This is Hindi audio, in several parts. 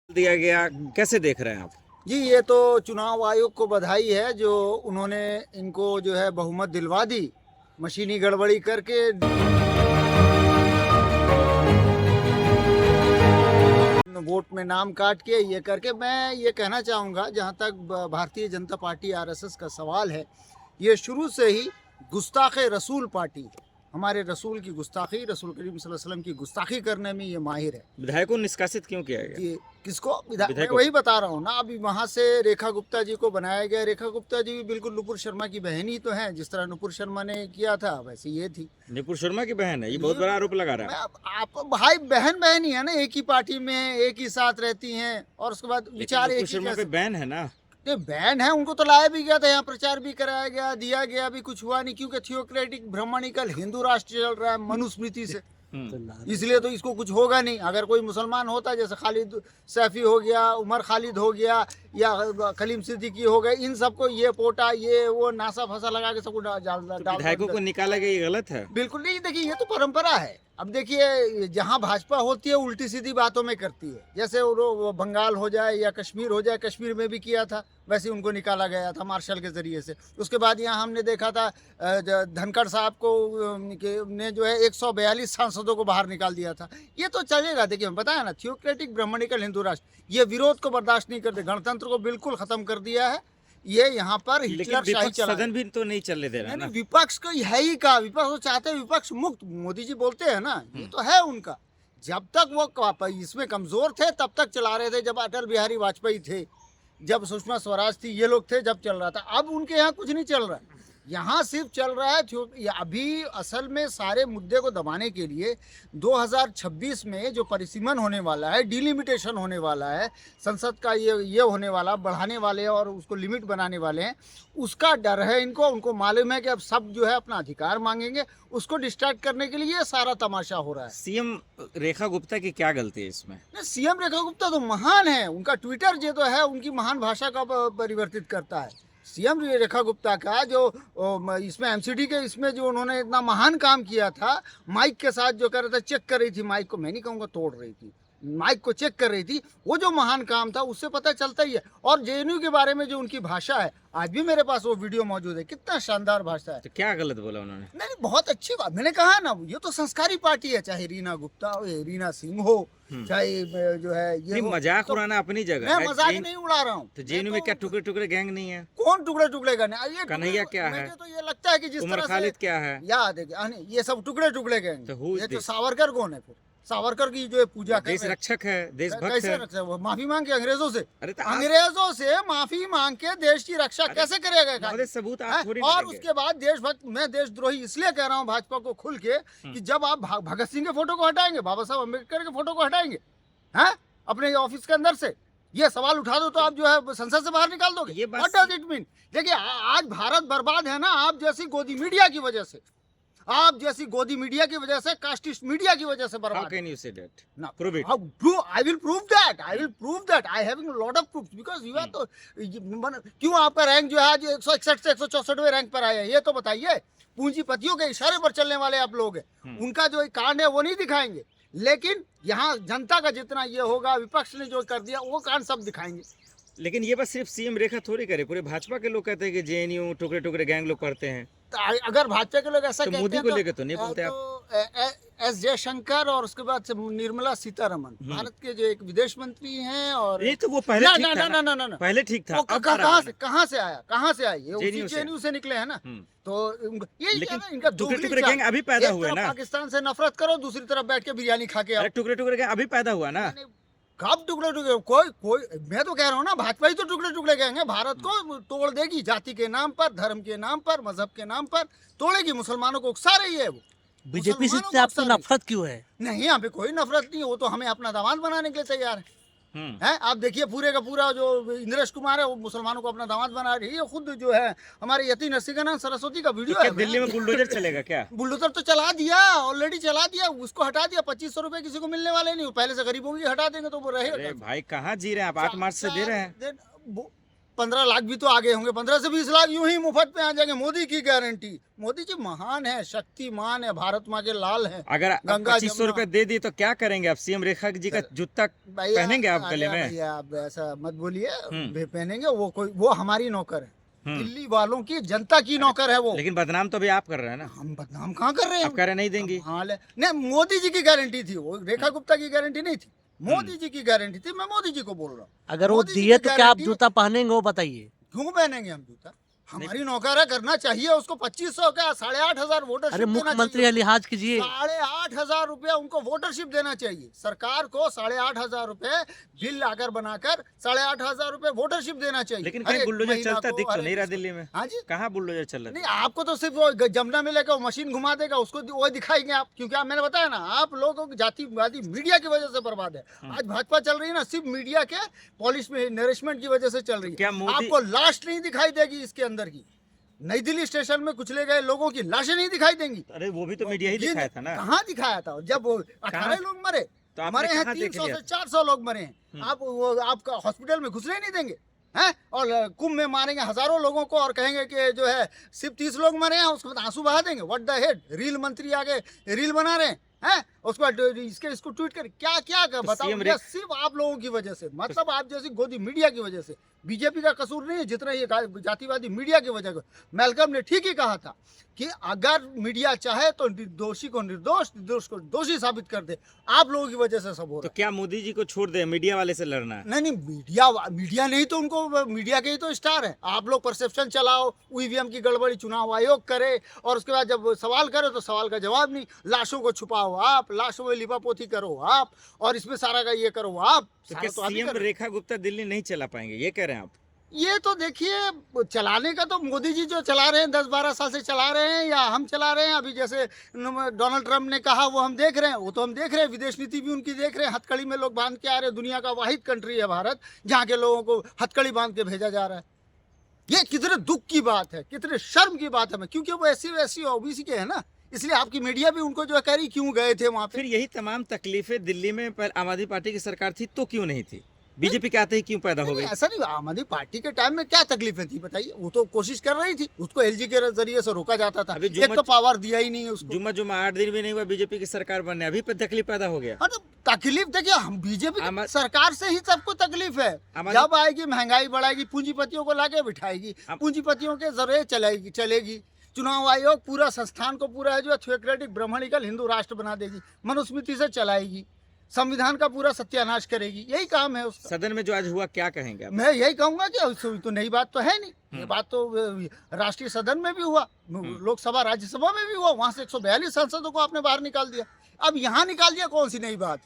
दिया गया, कैसे देख रहे हैं आप? जी, ये तो चुनाव आयोग को बधाई है जो उन्होंने इनको जो है बहुमत दिलवा दी। मशीनी गड़बड़ी करके वोट में नाम काट के ये करके, मैं ये कहना चाहूँगा जहाँ तक भारतीय जनता पार्टी आरएसएस का सवाल है, ये शुरू से ही गुस्ताख रसूल पार्टी है। हमारे रसूल की गुस्ताखी, रसूल करीम सल्लल्लाहु अलैहि वसल्लम की गुस्ताखी करने में ये माहिर है। विधायकों को निष्कासित क्यों किया गया? ये किसको मैं विधायकों वही बता रहा हूँ ना, अभी वहाँ से रेखा गुप्ता जी को बनाया गया। रेखा गुप्ता जी भी बिल्कुल नुपुर शर्मा की बहन ही तो हैं, जिस तरह नुपुर शर्मा ने किया था वैसे ये थी। नुपुर शर्मा की बहन है, ये बहुत बड़ा आरोप लगा रहा है। आप भाई बहन बहन ही है ना, एक ही पार्टी में एक ही साथ रहती हैं और उसके बाद विचार एक नुपुर ही शर्मा पे बैन है ना। बैन है, उनको तो लाया भी गया था, यहाँ प्रचार भी कराया गया, दिया गया, भी कुछ हुआ नहीं क्योंकि थियोक्रेटिक ब्राह्मणिकल हिंदू राष्ट्र चल रहा है मनुस्मृति से। इसलिए तो इसको कुछ होगा नहीं। अगर कोई मुसलमान होता जैसे खालिद सैफी हो गया, उमर खालिद हो गया या कलीम सिद्दीकी हो गए, इन सबको ये पोटा ये वो नासा फसा लगा के सबको विधायकों को निकाला गया, ये गलत है। बिल्कुल नहीं। देखिए ये तो परंपरा है। अब देखिए जहाँ भाजपा होती है उल्टी सीधी बातों में करती है, जैसे वो बंगाल हो जाए या कश्मीर हो जाए, कश्मीर में भी किया था वैसे उनको निकाला गया था मार्शल के जरिए से। उसके बाद यहाँ हमने देखा था धनखड़ साहब को ने जो है 142 सांसदों को बाहर निकाल दिया था। ये तो चलेगा। देखिए मैं बताया ना, थियोक्रेटिक ब्राह्मणिकल हिंदू राष्ट्र ये विरोध को बर्दाश्त नहीं करते, गणतंत्र को बिल्कुल खत्म कर दिया है। ये यहाँ पर हिटलर शाही चला, सदन भी तो नहीं चलने दे रहा ना। विपक्ष को है ही का, विपक्ष को चाहते हैं विपक्ष मुक्त। मोदी जी बोलते हैं ना, ये तो है उनका। जब तक वो इसमें कमजोर थे तब तक चला रहे थे, जब अटल बिहारी वाजपेयी थे, जब सुषमा स्वराज थी, ये लोग थे, जब चल रहा था। अब उनके यहाँ कुछ नहीं चल रहा है, यहाँ सिर्फ चल रहा है अभी असल में सारे मुद्दे को दबाने के लिए 2026 में जो परिसीमन होने वाला है, डिलिमिटेशन होने वाला है, संसद का ये होने वाला, बढ़ाने वाले हैं और उसको लिमिट बनाने वाले हैं, उसका डर है इनको। उनको मालूम है कि अब सब जो है अपना अधिकार मांगेंगे, उसको डिस्ट्रैक्ट करने के लिए ये सारा तमाशा हो रहा है। सीएम रेखा गुप्ता की क्या गलती है इसमें? सीएम रेखा गुप्ता तो महान है, उनका ट्विटर जो तो है उनकी महान भाषा का परिवर्तित करता है। सीएम रेखा गुप्ता का जो इसमें एमसीडी के इसमें जो उन्होंने इतना महान काम किया था, माइक के साथ जो कर रहा था, चेक कर रही थी माइक को, मैं नहीं कहूँगा तोड़ रही थी, माइक को चेक कर रही थी, वो जो महान काम था उससे पता चलता ही है। और जेएनयू के बारे में जो उनकी भाषा है, आज भी मेरे पास वो वीडियो मौजूद है, कितना शानदार भाषा है। तो क्या गलत बोला उन्होंने? नहीं, बहुत अच्छी बात। मैंने कहा ना, ये तो संस्कारी पार्टी है, चाहे रीना गुप्ता हो, रीना सिंह हो, चाहे जो है ये मजाक उड़ाना अपनी जगह। मैं मजाक नहीं उड़ा रहा हूँ। तो जेएनयू में क्या टुकड़े टुकड़े गैंग नहीं है? कौन टुकड़े टुकड़े करने? ये कन्हैया क्या है? तो ये लगता है कि जिस उमर तरह खालिद क्या है, याद है, ये सब टुकड़े टुकड़े गैंग। ये तो सावरकर कौन है? फिर सावरकर की जो पूजा देश रक्षक है, देशभक्त है। वो माफी मांग के अंग्रेजों से, अरे अंग्रेजों से माफी मांग के देश की रक्षा कैसे करेगा? सबूत और उसके बाद देशभक्त, मैं देशद्रोही इसलिए कह रहा हूँ भाजपा को खुल के कि जब आप भगत सिंह के फोटो को हटाएंगे, बाबा साहब अम्बेडकर के फोटो को हटाएंगे हैं अपने ऑफिस के अंदर से, ये सवाल उठा दो तो आप जो है संसद से बाहर निकाल दोगे। What does it mean? देखिए आज भारत बर्बाद है ना, आप जैसी गोदी मीडिया की वजह से, आप जैसी गोदी मीडिया की वजह से, कास्टिस्ट मीडिया की वजह से बर्बाद। How can you say that? No, prove it. I will prove that. I will prove that. I having a lot of proofs because you are तो क्यों आपका रैंक जो है आज 161 से 164वें रैंक पर आया है, ये तो बताइए। पूंजीपतियों के इशारे पर चलने वाले आप लोग हैं, उनका जो कांड है वो नहीं दिखाएंगे, लेकिन यहाँ जनता का जितना ये होगा, विपक्ष ने जो कर दिया वो कांड सब दिखाएंगे। लेकिन ये बस सिर्फ सीएम रेखा थोड़ी करे, पूरे भाजपा के लोग कहते हैं कि जेएनयू टुकड़े टुकड़े गैंग लोग पढ़ते हैं। अगर भाजपा के लोग ऐसा तो कहते मोदी हैं को लेकर तो नहीं बोलते आप? एस जयशंकर और उसके बाद निर्मला सीतारमण भारत के जो एक विदेश मंत्री हैं, और ये तो वो पहले ठीक था ना, पहले ठीक था। कहाँ से आया? ये जेएनयू से निकले हैं ना। तो ये इनका टुकड़े टुकड़े गैंग अभी पैदा हुए ना। पाकिस्तान से नफरत करो, दूसरी तरफ बैठ के बिरयानी खा के। टुकड़े टुकड़े गैंग अभी पैदा हुआ ना। कब टुकड़े टुकड़े? कोई मैं तो कह रहा हूँ ना, भाजपा ही तो टुकड़े टुकड़े गए हैं। भारत को तोड़ देगी, जाति के नाम पर, धर्म के नाम पर, मजहब के नाम पर तोड़ेगी, मुसलमानों को उकसा रही है वो। बीजेपी से आपको नफरत क्यों है? नहीं, हमें कोई नफरत नहीं है, वो तो हमें अपना दामाद बनाने के लिए तैयार है। आप देखिए पूरे का पूरा जो इंद्रेश कुमार है वो मुसलमानों को अपना दामाद बना रही है। खुद जो है हमारे यति नरसिंहन सरस्वती का वीडियो है। दिल्ली में बुलडोजर चलेगा क्या? बुलडोजर तो चला दिया, ऑलरेडी चला दिया, उसको हटा दिया। 2500 रुपए किसी को मिलने वाले नहीं, पहले से गरीबों की हटा देंगे तो वो रहेगा। भाई कहाँ जी रहे हैं आप? 8 मार्च से दे रहे हैं। 15 लाख भी तो आगे होंगे, 15 से 20 लाख यूं ही मुफ्त में आ जाएंगे। मोदी की गारंटी। मोदी जी महान है, शक्तिमान है, भारत माँ के लाल है। अगर गंगा 2500 जमुना। रुपए दे दिए तो क्या करेंगे आप? सीएम रेखा जी का जूता भैया, पहनेंगे आप गले में? भैया आप ऐसा मत बोलिए, पहनेंगे वो हमारी नौकर है, दिल्ली वालों की, जनता की नौकर है वो। लेकिन बदनाम तो भी आप कर रहे हैं ना। हम बदनाम कहाँ कर रहे हैं? आप कह रहे नहीं देंगी। हाँ नहीं, मोदी जी की गारंटी थी वो, रेखा गुप्ता की गारंटी नहीं थी, मोदी जी की गारंटी थी। मैं मोदी जी को बोल रहा हूँ। अगर वो मोदी जी दिए की तो क्या आप गारंटी- जूता पहनेंगे वो बताइए। क्यों पहनेंगे हम जूता? हमारी नौकर है, करना चाहिए उसको। 2500 का 8,500 वोटरशिप अरे देना मुख्यमंत्री चाहिए। का लिहाज कीजिए। 8,500 रुपया उनको वोटरशिप देना चाहिए। सरकार को 8,500 रुपए बिल आकर बनाकर 8,500 रुपए वोटरशिप देना चाहिए। लेकिन हर कहीं एक बुलडोजर महिला चलता को, दिख हर तो एक नहीं रहा इसको। दिल्ली में। हाँ जी, कहाँ बुलडोजर चल रहा नहीं आपको तो सिर्फ वो जमुना में लेकर मशीन घुमा देगा, उसको वो दिखाएंगे आप। क्योंकि आप, मैंने बताया ना, आप लोगों की जातिवादी मीडिया की वजह से बर्बाद है। आज भाजपा चल रही है ना, सिर्फ मीडिया के पॉलिश में नरिशमेंट की वजह से चल रही है। क्या मोदी- आपको लाश नहीं दिखाई देगी इसके अंदर की। नई दिल्ली स्टेशन में कुचले गए लोगों की लाशें नहीं दिखाई देंगी। अरे वो भी तो मीडिया ही दिखाया था ना। कहाँ दिखाया था? जब वो 18 लोग मरे, तो आपने हमारे यहाँ कहाँ देख 300 लिया? से 400 लोग मरे हैं। आप वो आपका हॉस्पिटल में घुसने ही नहीं देंगे हैं? और कुंभ में मारेंगे हजारों लोगों को और कहेंगे कि जो है सिर्फ 30 लोग मरे हैं, उसके बाद आंसू बहा देंगे। व्हाट द हेड, रील मंत्री आगे रील बना रहे हैं, उसको बाद इसको ट्वीट कर क्या क्या कर बताओ। CM ये सिर्फ आप लोगों की वजह से, मतलब आप जैसी गोदी मीडिया की वजह से। बीजेपी का कसूर नहीं है जितना ये जातिवादी मीडिया की वजह से। मैल्कम ने ठीक ही कहा था कि अगर मीडिया चाहे तो दोषी को निर्दोष, निर्दोष को दोषी साबित कर दे। आप लोगों की वजह से सब हो तो रहा क्या मोदी जी को छोड़ दे, मीडिया वाले से लड़ना है? है। नहीं, मीडिया नहीं तो उनको, मीडिया के ही तो स्टार है। आप लोग परसेप्शन चलाओ, ईवीएम की गड़बड़ी चुनाव आयोग करे, और उसके बाद जब सवाल करे तो सवाल का जवाब नहीं। लाशों को छुपाओ आप, लाशों में लिपापोती करो आप, और इसमें सारा का ये करो आप। तो क्या सारा तो आप ही सीएम कर रहे हैं। रेखा गुप्ता दिल्ली नहीं चला पाएंगे, ये कह रहे हैं आप? ये तो देखिए, चलाने का तो मोदी जी जो चला रहे हैं 10-12 साल से चला रहे हैं, या हम चला रहे हैं। अभी जैसे डोनाल्ड ट्रम्प ने कहा वो हम देख रहे हैं, वो तो हम देख रहे हैं। विदेश नीति भी उनकी देख रहे हैं। हथकड़ी में लोग बांध के आ रहे हैं। दुनिया का वाहिद कंट्री है भारत जहाँ के लोगों को हथकड़ी बांध के भेजा जा रहा है। ये कितने दुख की बात है, कितने शर्म की बात है। क्योंकि वो ऐसी ओबीसी के है ना, इसलिए आपकी मीडिया भी उनको जो है कह रही क्यों गए थे वहाँ पे। फिर यही तमाम तकलीफें दिल्ली में आम आदमी पार्टी की सरकार थी तो क्यों नहीं थी? बीजेपी के आते ही क्यों पैदा हो नहीं, गई? ऐसा नहीं। आम आदमी पार्टी के टाइम में क्या तकलीफें थी बताइए? वो तो कोशिश कर रही थी, उसको एलजी के जरिए से रोका जाता था। अभी एक तो पावर दिया ही नहीं उसको। जुम्मा 8 दिन भी नहीं हुआ बीजेपी की सरकार बनने, अभी पे तकलीफ पैदा हो गया। हाँ, तो तकलीफ देखिए, हम बीजेपी आम- सरकार से ही सबको तकलीफ है। आम- जब आएगी महंगाई बढ़ाएगी, पूंजीपतियों को लाके बिठाएगी, पूंजीपतियों के जरिए चलेगी। चुनाव आयोग पूरा संस्थान को पूरा है जो थियोक्रेटिक ब्राह्मणिकल हिंदू राष्ट्र बना देगी, मनुस्मृति से चलाएगी, संविधान का पूरा सत्यानाश करेगी। यही काम है उसका। सदन में जो आज हुआ क्या कहेंगे आप? मैं यही कहूंगा कि तो नई बात तो है नहीं। ये बात तो राष्ट्रीय सदन में भी हुआ, लोकसभा राज्यसभा में भी हुआ। वहां से 142 सांसदों को आपने बाहर निकाल दिया। अब यहाँ निकाल दिया, कौन सी नई बात?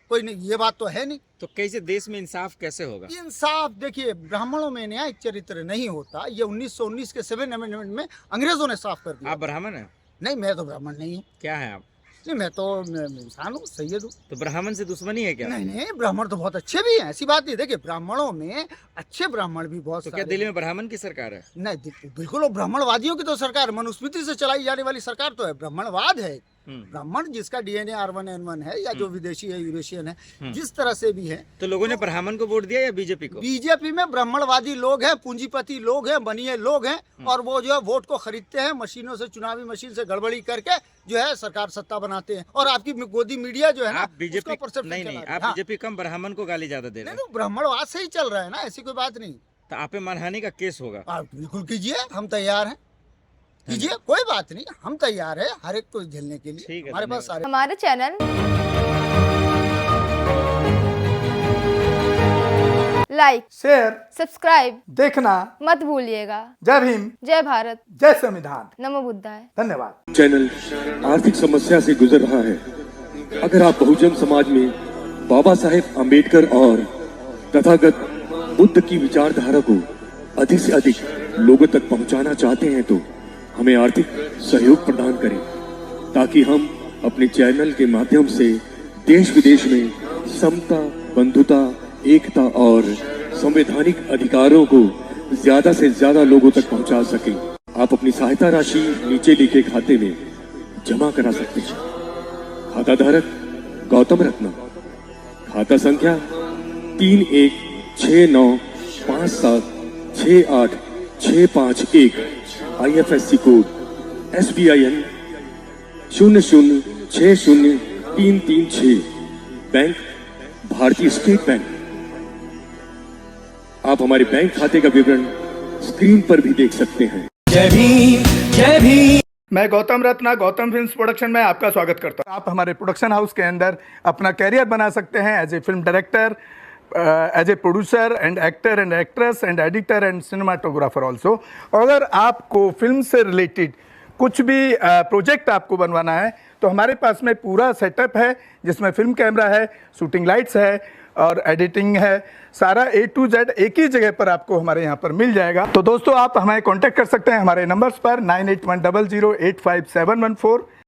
कोई नहीं, ये बात तो है नहीं। तो कैसे देश में इंसाफ कैसे होगा? इंसाफ देखिए, ब्राह्मणों में न्याय चरित्र नहीं होता। ये 1919 के 7 अमेंडमेंट में अंग्रेजों ने साफ कर दिया। आप ब्राह्मण हैं? नहीं, मैं तो ब्राह्मण नहीं हूँ। क्या है आप? नहीं, मैं तो इंसान हूँ, सैयद हूँ। तो ब्राह्मण से दुश्मनी है क्या? नहीं, ब्राह्मण तो बहुत अच्छे भी हैं, ऐसी बात नहीं। देखिए, ब्राह्मणों में अच्छे ब्राह्मण भी बहुत तो क्या सारे दिल्ली हैं। में ब्राह्मण की सरकार है? नहीं, बिल्कुल वो ब्राह्मणवादियों की तो सरकार, मनुस्मृति से चलाई जाने वाली सरकार तो है। ब्राह्मणवाद है। ब्राह्मण जिसका डीएनए R1N1 है, या जो विदेशी है, यूरेशियन है, जिस तरह से भी है। तो लोगों ने ब्राह्मण को वोट दिया या बीजेपी को? बीजेपी में ब्राह्मणवादी लोग हैं, पूंजीपति लोग हैं, बनिए लोग हैं, और वो जो है वोट को खरीदते हैं, मशीनों से, चुनावी मशीन से गड़बड़ी करके जो है सरकार सत्ता बनाते हैं। और आपकी गोदी मीडिया जो है ना, आप बीजेपी उसका perception नहीं, चला रही है। आप हाँ। बीजेपी कम ब्राह्मण को गाली ज्यादा दे रहे हैं। नहीं, ब्राह्मणवाद से ही चल रहा है ना, ऐसी कोई बात नहीं। तो आप पे मानहानि का केस होगा? आप बिल्कुल कीजिए, हम तैयार हैं। कीजिए, कोई बात नहीं, हम तैयार है हर एक को झेलने के लिए। ठीक है, हमारे पास सारे हमारे चैनल लाइक, शेयर, सब्सक्राइब देखना मत भूलिएगा। जय भीम, जय भारत, जय संविधान। नमो बुद्धाय। धन्यवाद। चैनल आर्थिक समस्या से गुजर रहा है। अगर आप बहुजन समाज में बाबा साहेब अम्बेडकर और तथागत बुद्ध की विचारधारा को अधिक से अधिक लोगों तक पहुंचाना चाहते हैं तो हमें आर्थिक सहयोग प्रदान करें, ताकि हम अपने चैनल के माध्यम से देश विदेश में समता, बंधुता, एकता और संवैधानिक अधिकारों को ज्यादा से ज्यादा लोगों तक पहुंचा सकें। आप अपनी सहायता राशि नीचे लिखे खाते में जमा करा सकते हैं। खाता धारक गौतम रत्ना, खाता संख्या 316957 68651, IFSC कोड SBIN 0060336, बैंक भारतीय स्टेट बैंक। आप हमारे बैंक खाते का विवरण स्क्रीन पर भी देख सकते हैं। मैं गौतम रत्ना गौतम फिल्म्स प्रोडक्शन में आपका स्वागत करता हूं। आप हमारे प्रोडक्शन हाउस के अंदर अपना कैरियर बना सकते हैं as a film director, as a producer and actor and actress and editor and cinematographer also. अगर आपको फिल्म से रिलेटेड कुछ भी प्रोजेक्ट आपको बनवाना है तो हमारे पास में पूरा सेटअप है, जिसमें फिल्म कैमरा है, शूटिंग लाइट्स है और एडिटिंग है। सारा A to Z एक ही जगह पर आपको हमारे यहाँ पर मिल जाएगा। तो दोस्तों, आप हमें कांटेक्ट कर सकते हैं हमारे नंबर्स पर 9810085714